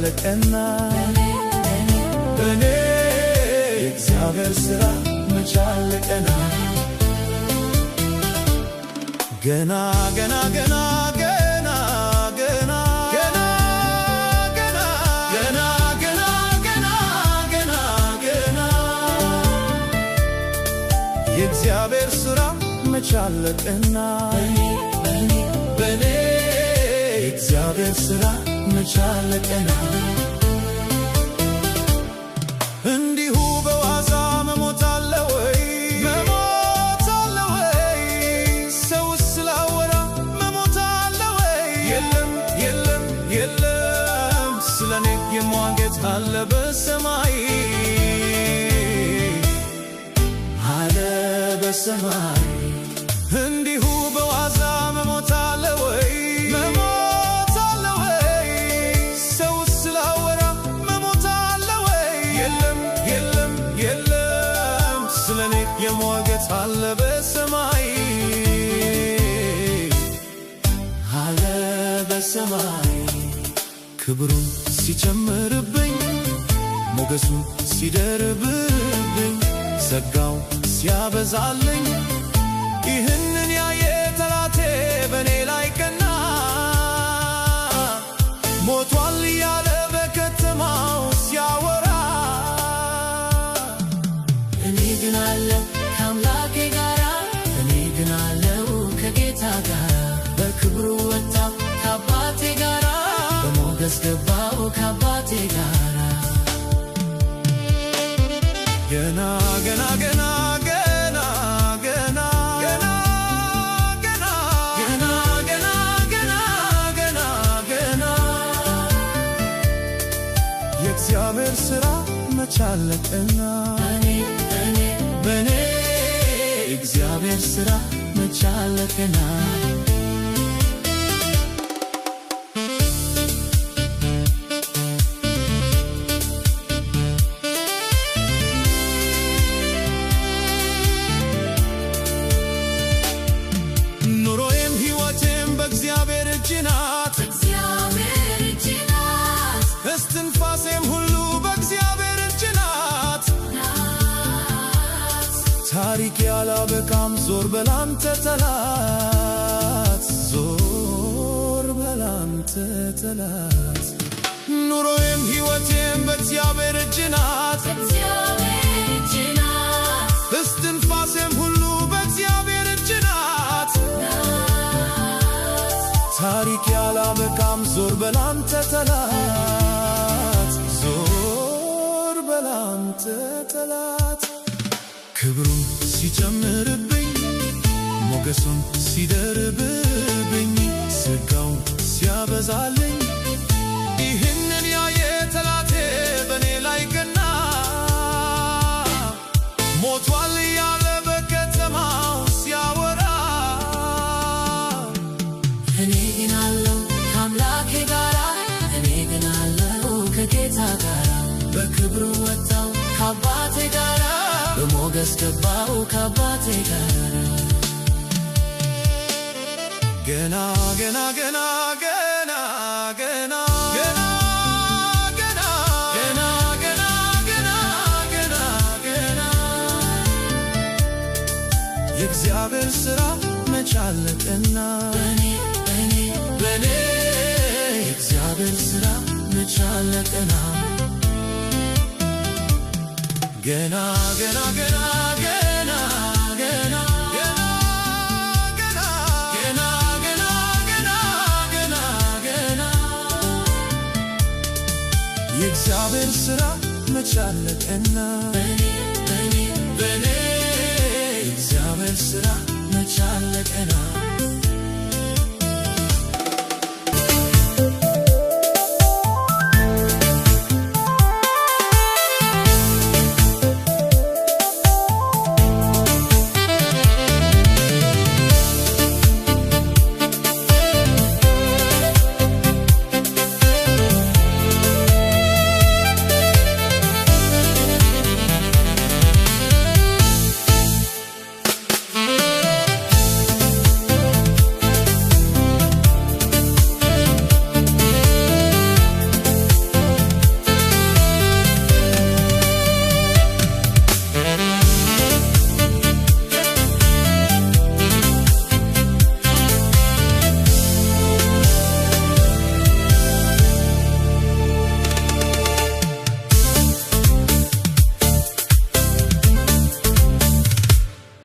መቻለቀና በኔ የእግዚአብሔር ሥራ መቻለቀና ገና ገና ገና ገና ገና ገና ገና ገና ገና ገና ገና የእግዚአብሔር ሥራ መቻለቀና በኔ የእግዚአብሔር ሥራ መቻለቀና እንዲሁ በዋዛ መሞት አለ ወይ? መሞት አለ ወይ? ሰው ስላወራ መሞት አለ ወይ? የለም የለም የለም፣ ስለኔ የሟገት አለ በሰማይ አለ በሰማይ። እንዲሁ በዋዛ መሞት አለ ወይ? መሞት አለ ወይ? ሰው ስላወራ መሞት አለ ወይ? የለም የለም የለም፣ ስለኔ የሟገት አለ በሰማይ አለ በሰማይ። ክብሩን ሲጨምርብኝ ሞገሱን ሲደርብብኝ ጸጋው ሲያበዛልኝ ይህንን ያየ ጠላቴ በኔ ላይ ቀና። ሞቷል እያለ በከተማው ሲያወራ እኔ ግን አለው ከአምላኬ ጋራ፣ እኔ ግን አለው ከጌታ ጋራ። በክብሩ ወጣው ከአባቴ ጋራ፣ በሞገስ ገባው ከአባቴ ጋራ። ገና ገና ገና ገና ገና ገና ገና ገና ገና ገና ገና ገና የእግዚአብሔር ሥራ መቻለቀና በኔ የእግዚአብሔር ሥራ መቻለቀና ኑሮዬም ሕይወቴም በእግዚአብሔር እጅ ናት። እስትንፋሴም ሁሉ በእግዚአብሔር እጅ ናት። ታሪክ ያላበቃም ዞር በላንተ ጠላት፣ ዞር በላንተ ጠላት። ኑሮዬም ሕይወቴም በእግዚአብሔር እጅ ናት። እስትንፋሴም ሁሉ በእግዚአብሔር እጅ ናት። ታሪክ ያላበቃም ዞር በላንተ ጠላት፣ ዞር በላንተ ጠላት። ክብሩን ሲጨምርብኝ ሞገሱን ሲደርብብኝ ጸጋው ሲያበዛልኝ ይህንን ያየ ጠላቴ በኔ ላይ ቀና። ሞቷል እያለ በከተማው ሲያወራ እኔ ግን አለው ከአምላኬ ጋራ፣ እኔ ግን አለው ከጌታ ጋራ። በክብሩ ወጣው ከአባቴ ጋራ፣ በሞገስ ገባው ከአባቴ ጋራ። ገና ገና ገና ገና ገና ገና ገና ገና ገና ገና ገና ገና የእግዚአብሔር ሥራ መቻለቀና በኔ የእግዚአብሔር ሥራ መቻለቀና ገና ገና ገና ገና ገና ገና ገና ገና ገና ገና ገና የእግዚአብሔር ሥራ መቻለቀና በኔ የእግዚአብሔር ሥራ መቻለቀና